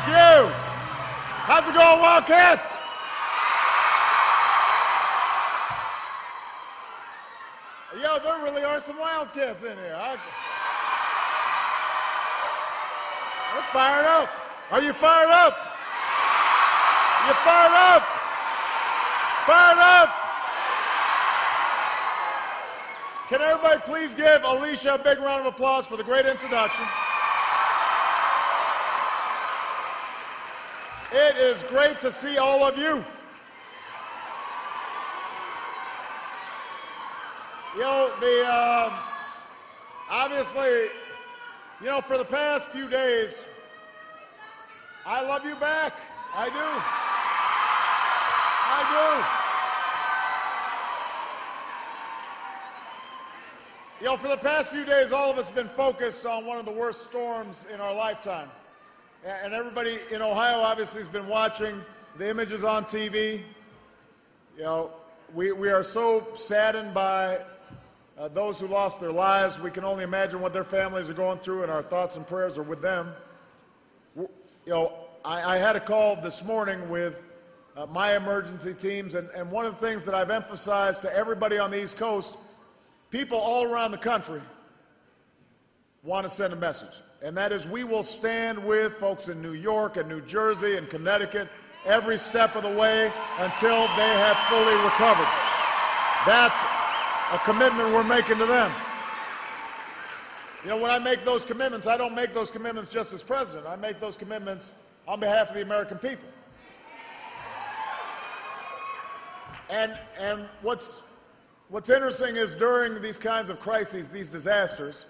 Thank you. How's it going, Wildcats? Yo, there really are some Wildcats in here. They're fired up. Are you fired up? You fired up? Fired up? Can everybody please give Alicia a big round of applause for the great introduction? It is great to see all of you. You know, obviously, you know, for the past few days, I love you back. I do. You know, for the past few days, all of us have been focused on one of the worst storms in our lifetime. And everybody in Ohio obviously has been watching the images on TV. You know, we are so saddened by those who lost their lives. We can only imagine what their families are going through, and our thoughts and prayers are with them. You know, I had a call this morning with my emergency teams, and one of the things that I've emphasized to everybody on the East Coast, people all around the country want to send a message, and that is we will stand with folks in New York and New Jersey and Connecticut every step of the way until they have fully recovered. That's a commitment we're making to them. You know, when I make those commitments, I don't make those commitments just as president. I make those commitments on behalf of the American people. And what's interesting is during these kinds of crises, these disasters,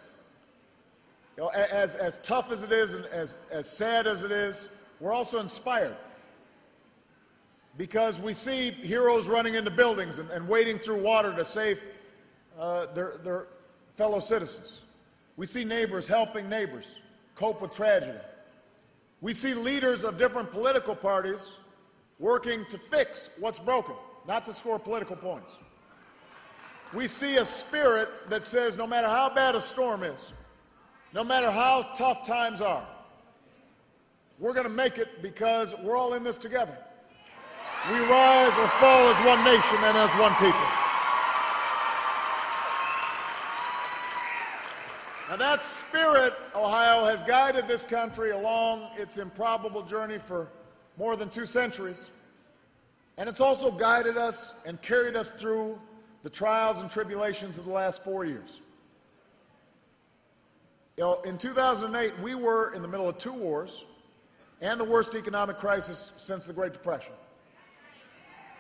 you know, as tough as it is and as sad as it is, we're also inspired. Because we see heroes running into buildings and wading through water to save their fellow citizens. We see neighbors helping neighbors cope with tragedy. We see leaders of different political parties working to fix what's broken, not to score political points. We see a spirit that says no matter how bad a storm is, no matter how tough times are, we're going to make it because we're all in this together. We rise or fall as one nation and as one people. Now that spirit, Ohio, has guided this country along its improbable journey for more than 2 centuries. And it's also guided us and carried us through the trials and tribulations of the last 4 years. You know, in 2008, we were in the middle of 2 wars and the worst economic crisis since the Great Depression.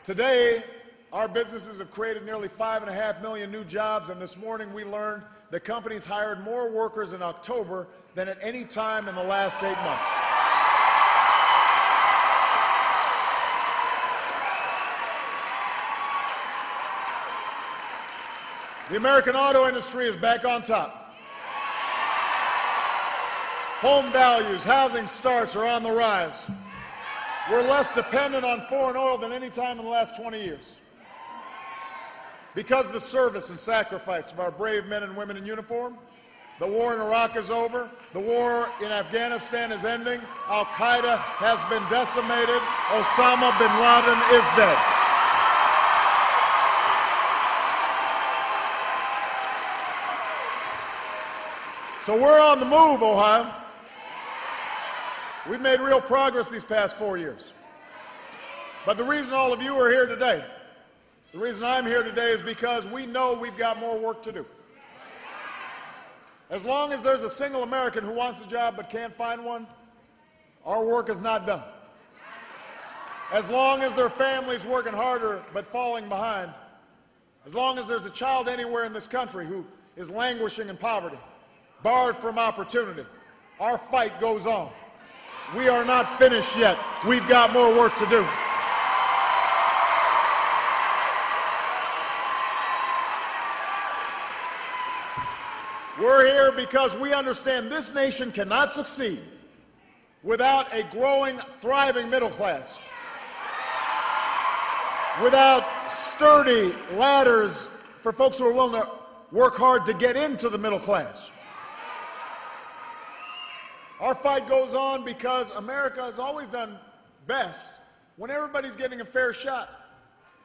Today, our businesses have created nearly 5.5 million new jobs, and this morning we learned that companies hired more workers in October than at any time in the last 8 months. The American auto industry is back on top. Home values, housing starts are on the rise. We're less dependent on foreign oil than any time in the last 20 years. Because of the service and sacrifice of our brave men and women in uniform, the war in Iraq is over, the war in Afghanistan is ending, Al-Qaeda has been decimated, Osama bin Laden is dead. So we're on the move, Ohio. We've made real progress these past 4 years. But the reason all of you are here today, the reason I'm here today is because we know we've got more work to do. As long as there's a single American who wants a job but can't find one, our work is not done. As long as there are families working harder but falling behind, as long as there's a child anywhere in this country who is languishing in poverty, barred from opportunity, our fight goes on. We are not finished yet. We've got more work to do. We're here because we understand this nation cannot succeed without a growing, thriving middle class, without sturdy ladders for folks who are willing to work hard to get into the middle class. Our fight goes on because America has always done best when everybody's getting a fair shot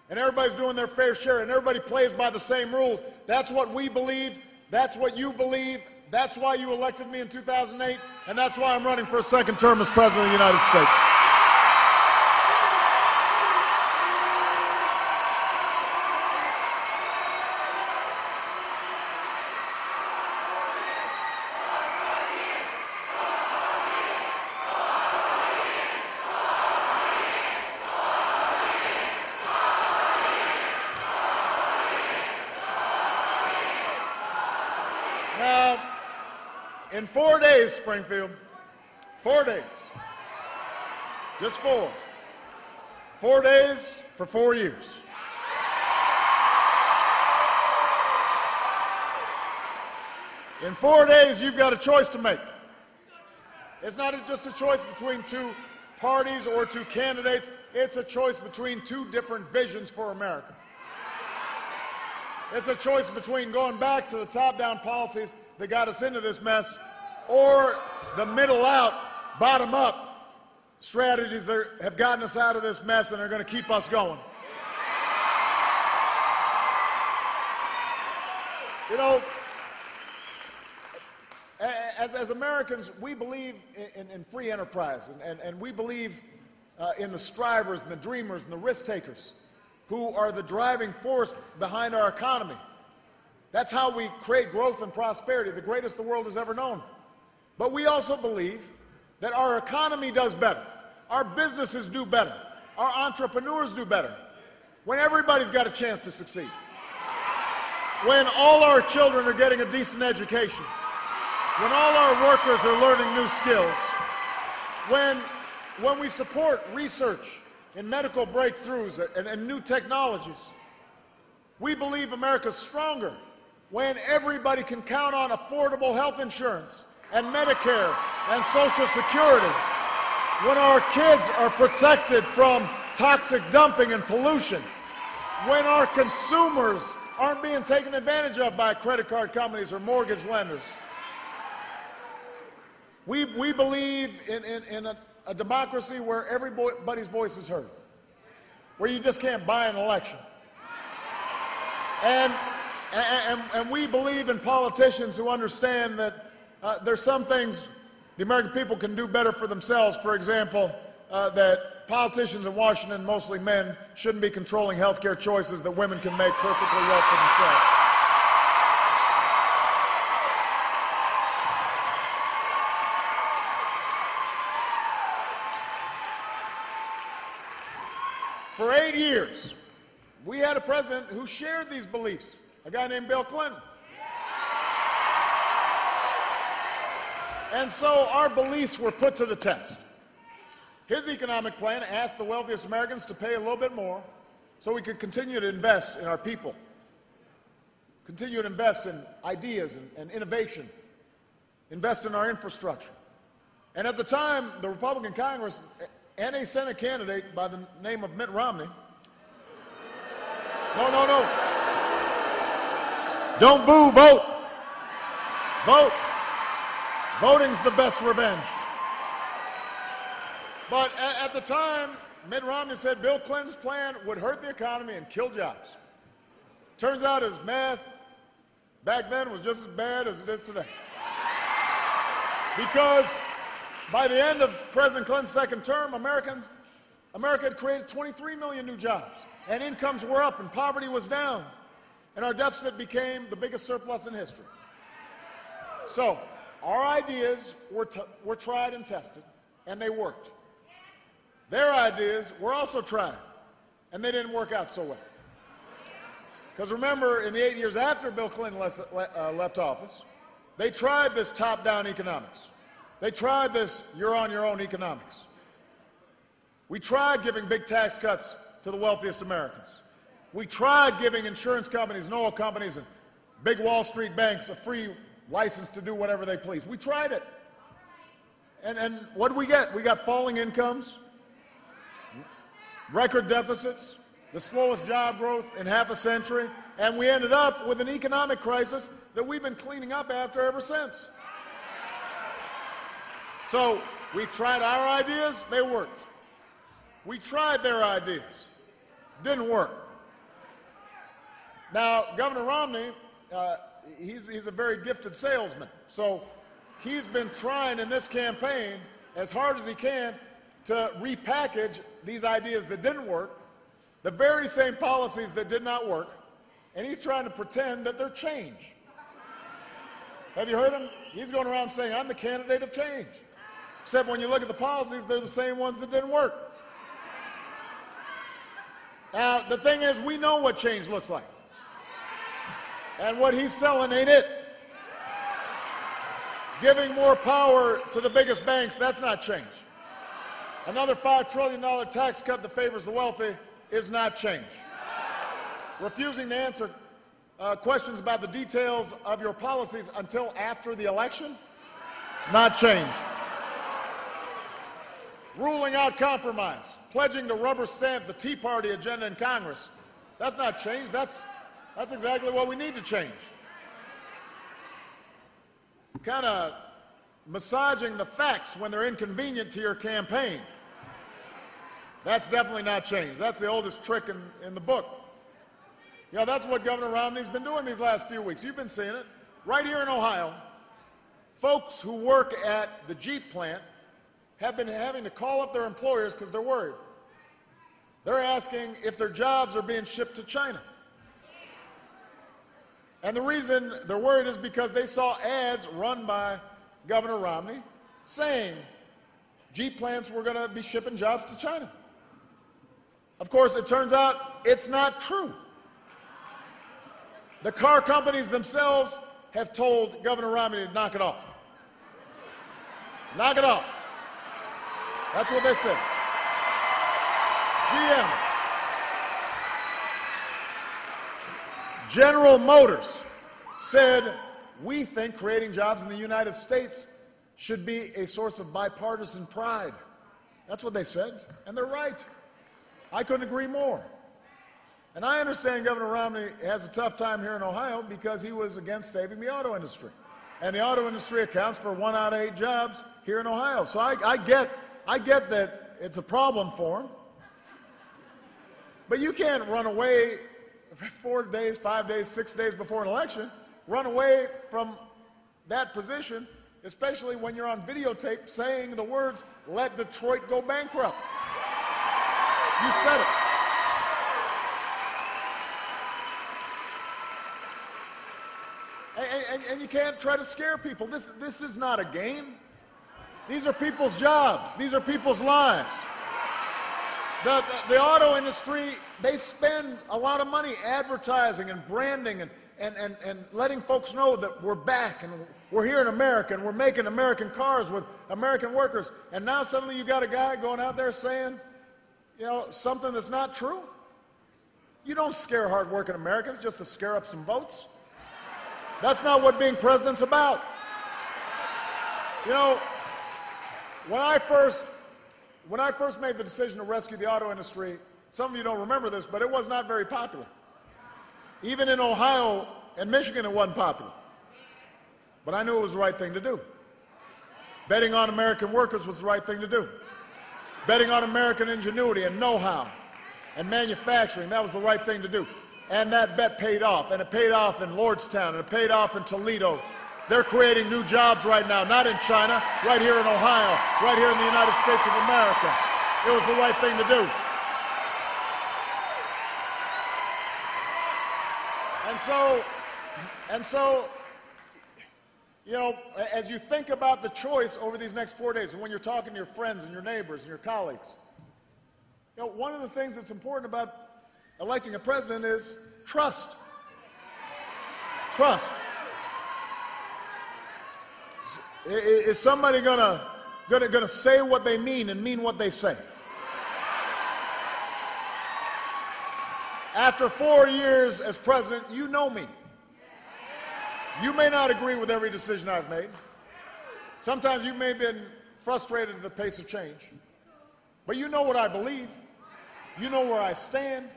and everybody's doing their fair share and everybody plays by the same rules. That's what we believe. That's what you believe. That's why you elected me in 2008, and that's why I'm running for a second term as President of the United States. Now, in 4 days, Springfield, 4 days, just 4. 4 days for 4 years. In 4 days, you've got a choice to make. It's not just a choice between two parties or two candidates. It's a choice between two different visions for America. It's a choice between going back to the top-down policies that got us into this mess or the middle-out, bottom-up strategies that have gotten us out of this mess and are going to keep us going. You know, as Americans, we believe in free enterprise, and we believe in the strivers and the dreamers and the risk-takers who are the driving force behind our economy. That's how we create growth and prosperity, the greatest the world has ever known. But we also believe that our economy does better, our businesses do better, our entrepreneurs do better, when everybody's got a chance to succeed, when all our children are getting a decent education, when all our workers are learning new skills, when we support research in medical breakthroughs and new technologies. We believe America's stronger when everybody can count on affordable health insurance and Medicare and Social Security, when our kids are protected from toxic dumping and pollution, when our consumers aren't being taken advantage of by credit card companies or mortgage lenders. We believe in a democracy where everybody's voice is heard, where you just can't buy an election. And we believe in politicians who understand that there's some things the American people can do better for themselves. For example, that politicians in Washington, mostly men, shouldn't be controlling health care choices that women can make perfectly well for themselves. For 8 years, we had a president who shared these beliefs, a guy named Bill Clinton. And so our beliefs were put to the test. His economic plan asked the wealthiest Americans to pay a little bit more so we could continue to invest in our people, continue to invest in ideas and innovation, invest in our infrastructure. And at the time, the Republican Congress and a Senate candidate by the name of Mitt Romney. No. Don't boo, vote. Vote. Voting's the best revenge. But at the time, Mitt Romney said Bill Clinton's plan would hurt the economy and kill jobs. Turns out his math back then was just as bad as it is today. Because by the end of President Clinton's second term, America had created 23 million new jobs, and incomes were up, and poverty was down, and our deficit became the biggest surplus in history. So our ideas were tried and tested, and they worked. Their ideas were also tried, and they didn't work out so well. Because remember, in the 8 years after Bill Clinton left office, they tried this top-down economics. They tried this you're-on-your-own economics. We tried giving big tax cuts to the wealthiest Americans. We tried giving insurance companies and oil companies and big Wall Street banks a free license to do whatever they please. We tried it. And what did we get? We got falling incomes, record deficits, the slowest job growth in half a century, and we ended up with an economic crisis that we've been cleaning up after ever since. So we tried our ideas, they worked. We tried their ideas, didn't work. Now, Governor Romney, he's a very gifted salesman. So he's been trying in this campaign as hard as he can to repackage these ideas that didn't work, the very same policies that did not work, and he's trying to pretend that they're change. Have you heard him? He's going around saying, I'm the candidate of change. Except when you look at the policies, they're the same ones that didn't work. Now, the thing is, we know what change looks like. And what he's selling ain't it. Giving more power to the biggest banks, that's not change. Another $5 trillion tax cut that favors the wealthy is not change. Refusing to answer questions about the details of your policies until after the election, not change. Ruling out compromise, pledging to rubber stamp the Tea Party agenda in Congress, that's not change. That's exactly what we need to change. Kind of massaging the facts when they're inconvenient to your campaign. That's definitely not change. That's the oldest trick in the book. You know, that's what Governor Romney's been doing these last few weeks. You've been seeing it. Right here in Ohio, folks who work at the Jeep plant have been having to call up their employers because they're worried. They're asking if their jobs are being shipped to China. And the reason they're worried is because they saw ads run by Governor Romney saying Jeep plants were going to be shipping jobs to China. Of course, it turns out it's not true. The car companies themselves have told Governor Romney to knock it off. Knock it off. That's what they said. GM. General Motors said, we think creating jobs in the United States should be a source of bipartisan pride. That's what they said, and they're right. I couldn't agree more. And I understand Governor Romney has a tough time here in Ohio because he was against saving the auto industry. And the auto industry accounts for 1 out of 8 jobs here in Ohio. So I get that it's a problem for him. But you can't run away 4 days, 5 days, 6 days before an election, run away from that position, especially when you're on videotape saying the words, let Detroit go bankrupt. You said it. And you can't try to scare people. This is not a game. These are people's jobs. These are people's lives. The auto industry, they spend a lot of money advertising and branding and letting folks know that we're back and we're here in America and we're making American cars with American workers. And now suddenly you got a guy going out there saying, you know, something that's not true. You don't scare hardworking Americans just to scare up some votes. That's not what being president's about. You know, when I first made the decision to rescue the auto industry, some of you don't remember this, but it was not very popular. Even in Ohio and Michigan, it wasn't popular. But I knew it was the right thing to do. Betting on American workers was the right thing to do. Betting on American ingenuity and know-how and manufacturing, that was the right thing to do. And that bet paid off, and it paid off in Lordstown, and it paid off in Toledo. They're creating new jobs right now, not in China, right here in Ohio, right here in the United States of America. It was the right thing to do. And so, you know, as you think about the choice over these next 4 days, and when you're talking to your friends and your neighbors and your colleagues, you know, one of the things that's important about electing a president is trust. Trust. Is somebody gonna say what they mean and mean what they say? After 4 years as president, you know me. You may not agree with every decision I've made. Sometimes you may have been frustrated at the pace of change. But you know what I believe. You know where I stand.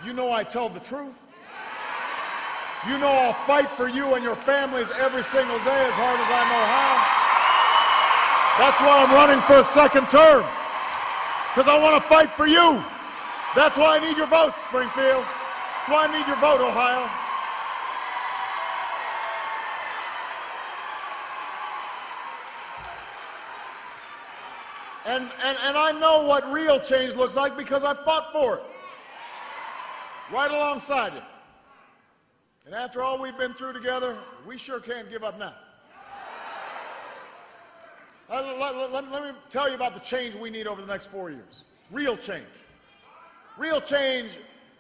You know I tell the truth. You know I'll fight for you and your families every single day as hard as I know how. That's why I'm running for a second term, because I want to fight for you. That's why I need your vote, Springfield. That's why I need your vote, Ohio. And I know what real change looks like because I fought for it. Right alongside you. And after all we've been through together, we sure can't give up now. Let me tell you about the change we need over the next 4 years. Real change. Real change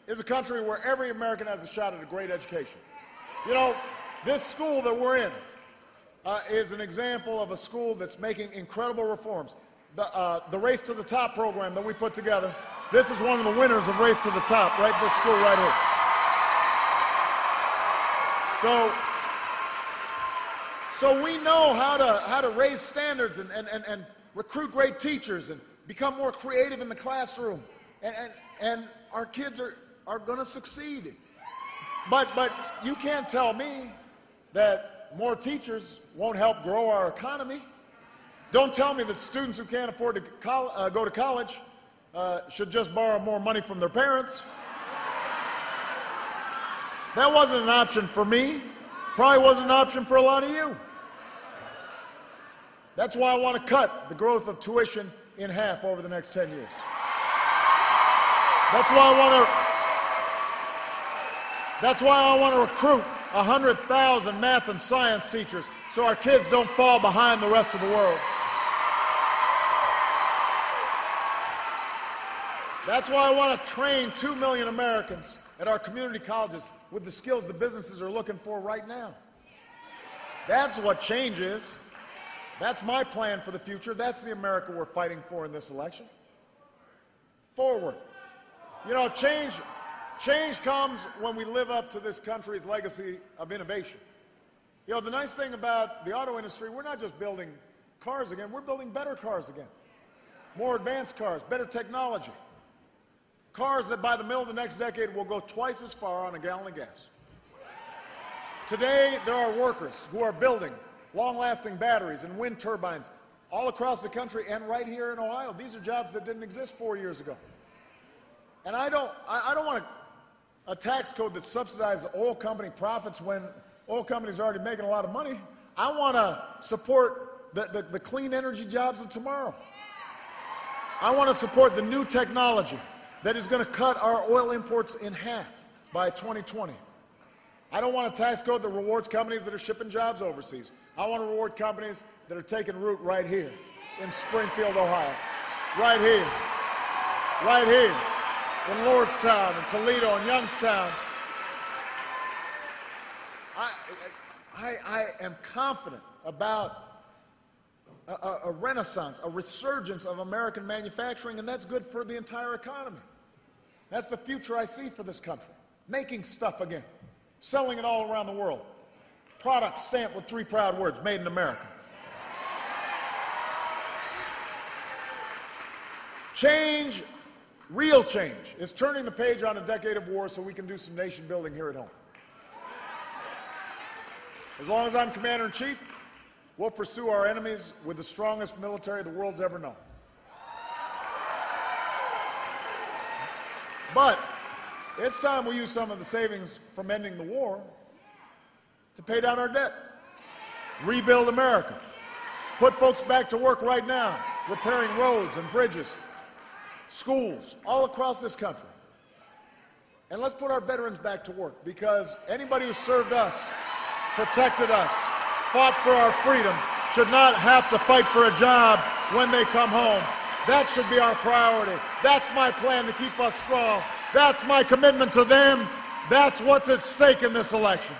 is a country where every American has a shot at a great education. You know, this school that we're in is an example of a school that's making incredible reforms. The Race to the Top program that we put together, this is one of the winners of Race to the Top, right? This school right here. So we know how to raise standards and recruit great teachers and become more creative in the classroom. And our kids are going to succeed. But you can't tell me that more teachers won't help grow our economy. Don't tell me that students who can't afford to go to college should just borrow more money from their parents. That wasn't an option for me. Probably wasn't an option for a lot of you. That's why I want to cut the growth of tuition in half over the next 10 years. That's why I want to recruit 100,000 math and science teachers so our kids don't fall behind the rest of the world. That's why I want to train 2 million Americans at our community colleges with the skills the businesses are looking for right now. That's what change is. That's my plan for the future. That's the America we're fighting for in this election. Forward. You know, change comes when we live up to this country's legacy of innovation. You know, the nice thing about the auto industry, we're not just building cars again, we're building better cars again. More advanced cars, better technology. Cars that by the middle of the next decade will go twice as far on a gallon of gas. Today, there are workers who are building long-lasting batteries and wind turbines all across the country and right here in Ohio. These are jobs that didn't exist 4 years ago. And I don't want a tax code that subsidizes oil company profits when oil companies are already making a lot of money. I want to support the clean energy jobs of tomorrow. I want to support the new technology that is going to cut our oil imports in half by 2020. I don't want a tax code that rewards companies that are shipping jobs overseas. I want to reward companies that are taking root right here in Springfield, Ohio. Right here. Right here. In Lordstown and Toledo and Youngstown. I am confident about a renaissance, a resurgence of American manufacturing, and that's good for the entire economy. That's the future I see for this country. Making stuff again, selling it all around the world. Products stamped with 3 proud words, made in America. Change, real change, is turning the page on a decade of war so we can do some nation building here at home. As long as I'm Commander-in-Chief, we'll pursue our enemies with the strongest military the world's ever known. But it's time we use some of the savings from ending the war to pay down our debt, rebuild America, put folks back to work right now, repairing roads and bridges, schools, all across this country. And let's put our veterans back to work, because anybody who served us, protected us, fought for our freedom, should not have to fight for a job when they come home. That should be our priority. That's my plan to keep us strong. That's my commitment to them. That's what's at stake in this election.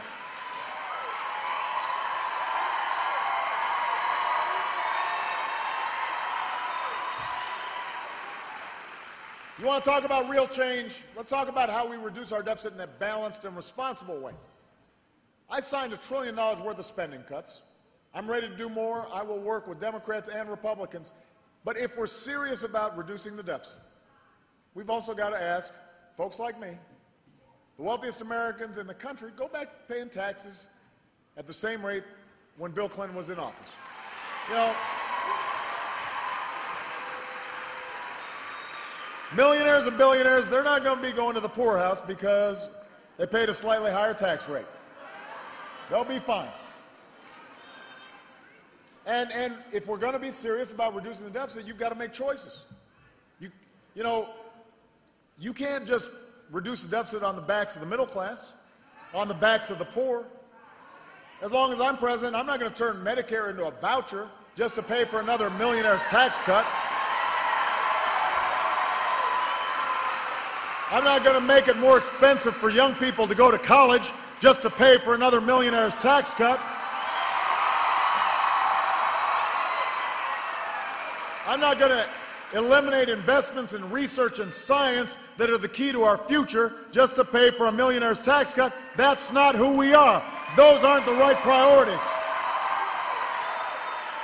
You want to talk about real change? Let's talk about how we reduce our deficit in a balanced and responsible way. I signed $1 trillion worth of spending cuts. I'm ready to do more. I will work with Democrats and Republicans. But if we're serious about reducing the deficit, we've also got to ask folks like me, the wealthiest Americans in the country, go back paying taxes at the same rate when Bill Clinton was in office. You know, Millionaires and billionaires, they're not going to be going to the poorhouse because they paid a slightly higher tax rate. They'll be fine. And if we're going to be serious about reducing the deficit, you've got to make choices. You know, you can't just reduce the deficit on the backs of the middle class, on the backs of the poor. As long as I'm president, I'm not going to turn Medicare into a voucher just to pay for another millionaire's tax cut. I'm not going to make it more expensive for young people to go to college just to pay for another millionaire's tax cut. I'm not going to eliminate investments in research and science that are the key to our future just to pay for a millionaire's tax cut. That's not who we are. Those aren't the right priorities.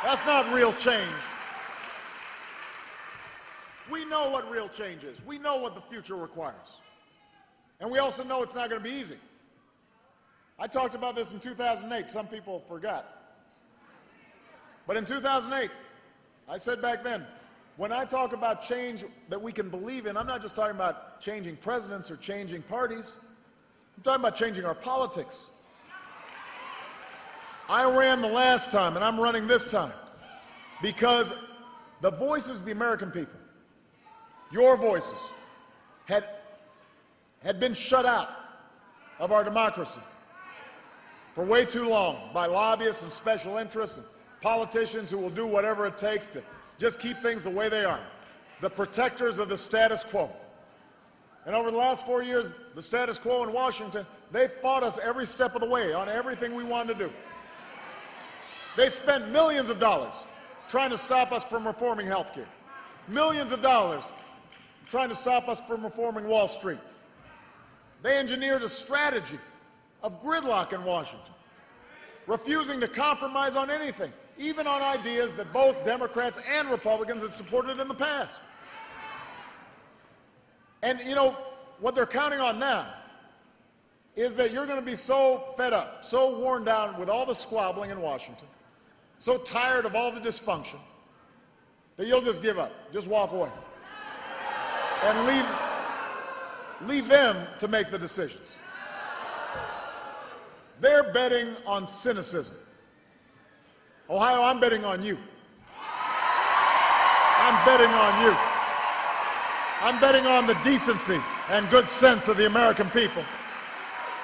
That's not real change. We know what real change is. We know what the future requires. And we also know it's not going to be easy. I talked about this in 2008. Some people forgot. But in 2008, I said back then, when I talk about change that we can believe in, I'm not just talking about changing presidents or changing parties. I'm talking about changing our politics. I ran the last time, and I'm running this time, because the voices of the American people, your voices, had been shut out of our democracy for way too long by lobbyists and special interests and politicians who will do whatever it takes to just keep things the way they are, the protectors of the status quo. And over the last 4 years, the status quo in Washington, they fought us every step of the way on everything we wanted to do. They spent millions of dollars trying to stop us from reforming health care, millions of dollars trying to stop us from reforming Wall Street. They engineered a strategy of gridlock in Washington, refusing to compromise on anything, even on ideas that both Democrats and Republicans had supported in the past. And you know, what they're counting on now is that you're going to be so fed up, so worn down with all the squabbling in Washington, so tired of all the dysfunction, that you'll just give up, just walk away, and leave them to make the decisions. They're betting on cynicism. Ohio, I'm betting on you. I'm betting on you. I'm betting on the decency and good sense of the American people,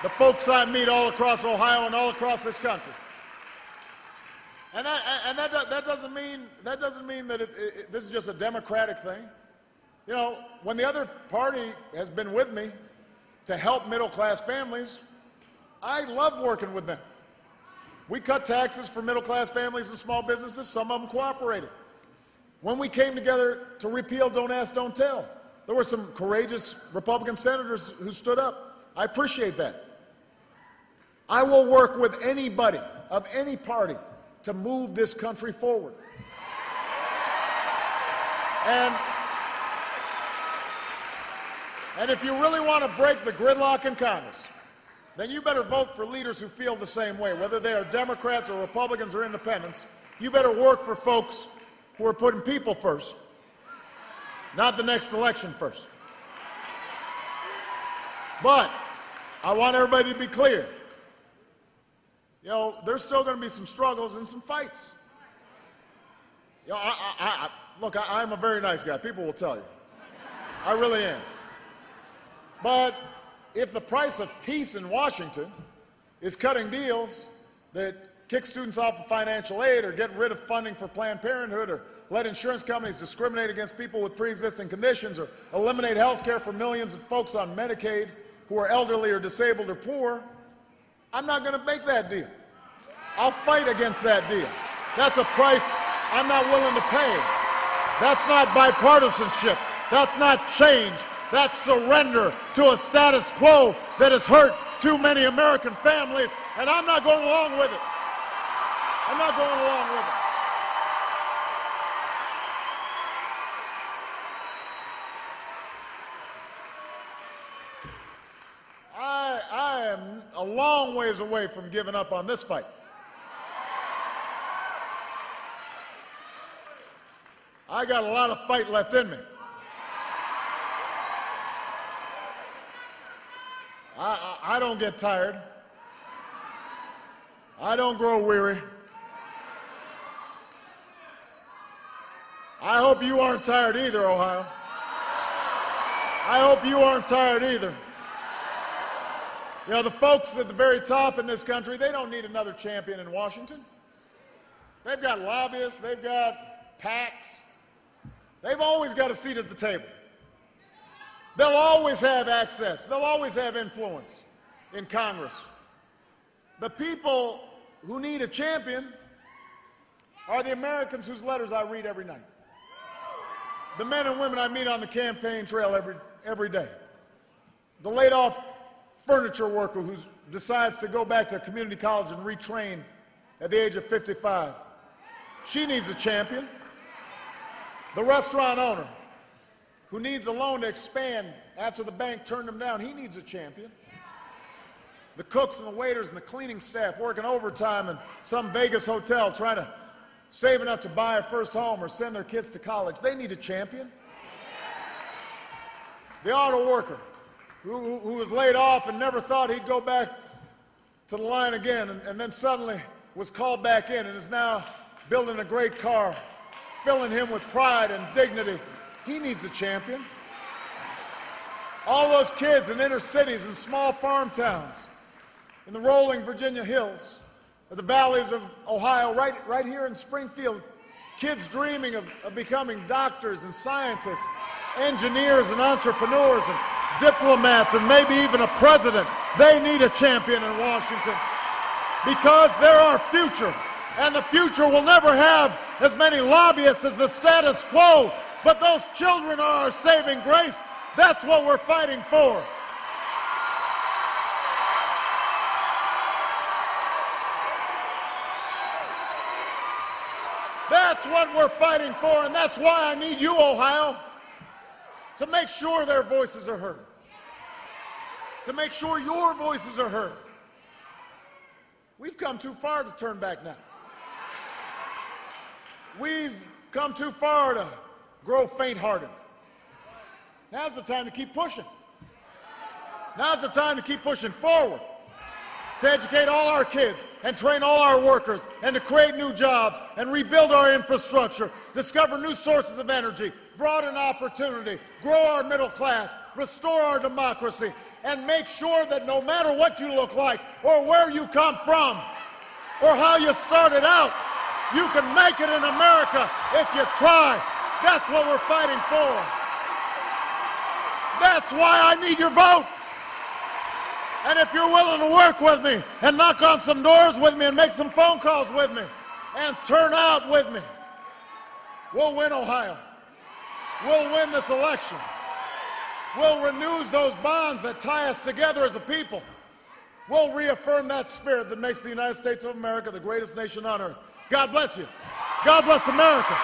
the folks I meet all across Ohio and all across this country. And that doesn't mean that this is just a Democratic thing. You know, when the other party has been with me to help middle-class families, I love working with them. We cut taxes for middle-class families and small businesses. Some of them cooperated. When we came together to repeal Don't Ask, Don't Tell, there were some courageous Republican senators who stood up. I appreciate that. I will work with anybody of any party to move this country forward. And if you really want to break the gridlock in Congress, then you better vote for leaders who feel the same way, whether they are Democrats or Republicans or independents. You better work for folks who are putting people first, not the next election first. But I want everybody to be clear. You know, there's still going to be some struggles and some fights. You know, look, I'm a very nice guy. People will tell you. I really am. But if the price of peace in Washington is cutting deals that kick students off of financial aid or get rid of funding for Planned Parenthood or let insurance companies discriminate against people with pre-existing conditions or eliminate health care for millions of folks on Medicaid who are elderly or disabled or poor, I'm not going to make that deal. I'll fight against that deal. That's a price I'm not willing to pay. That's not bipartisanship. That's not change. That's surrender to a status quo that has hurt too many American families, and I'm not going along with it. I'm not going along with it. I am a long ways away from giving up on this fight. I got a lot of fight left in me. I don't get tired. I don't grow weary. I hope you aren't tired either, Ohio. I hope you aren't tired either. You know, the folks at the very top in this country, they don't need another champion in Washington. They've got lobbyists, they've got PACs. They've always got a seat at the table. They'll always have access. They'll always have influence in Congress. The people who need a champion are the Americans whose letters I read every night. The men and women I meet on the campaign trail every day. The laid-off furniture worker who decides to go back to community college and retrain at the age of 55. She needs a champion. The restaurant owner who needs a loan to expand after the bank turned him down, he needs a champion. The cooks and the waiters and the cleaning staff working overtime in some Vegas hotel trying to save enough to buy a first home or send their kids to college, they need a champion. The auto worker who was laid off and never thought he'd go back to the line again and then suddenly was called back in and is now building a great car, filling him with pride and dignity. He needs a champion. All those kids in inner cities and small farm towns, in the rolling Virginia hills, or the valleys of Ohio, right here in Springfield, kids dreaming of becoming doctors and scientists, engineers and entrepreneurs and diplomats and maybe even a president. They need a champion in Washington because they're our future, and the future will never have as many lobbyists as the status quo, but those children are our saving grace. That's what we're fighting for. That's what we're fighting for, and that's why I need you, Ohio, to make sure their voices are heard, to make sure your voices are heard. We've come too far to turn back now. We've come too far to grow faint-hearted. Now's the time to keep pushing. Now's the time to keep pushing forward, to educate all our kids and train all our workers and to create new jobs and rebuild our infrastructure, discover new sources of energy, broaden opportunity, grow our middle class, restore our democracy, and make sure that no matter what you look like or where you come from or how you started out, you can make it in America if you try. That's what we're fighting for. That's why I need your vote. And if you're willing to work with me and knock on some doors with me and make some phone calls with me and turn out with me, we'll win Ohio. We'll win this election. We'll renew those bonds that tie us together as a people. We'll reaffirm that spirit that makes the United States of America the greatest nation on earth. God bless you. God bless America.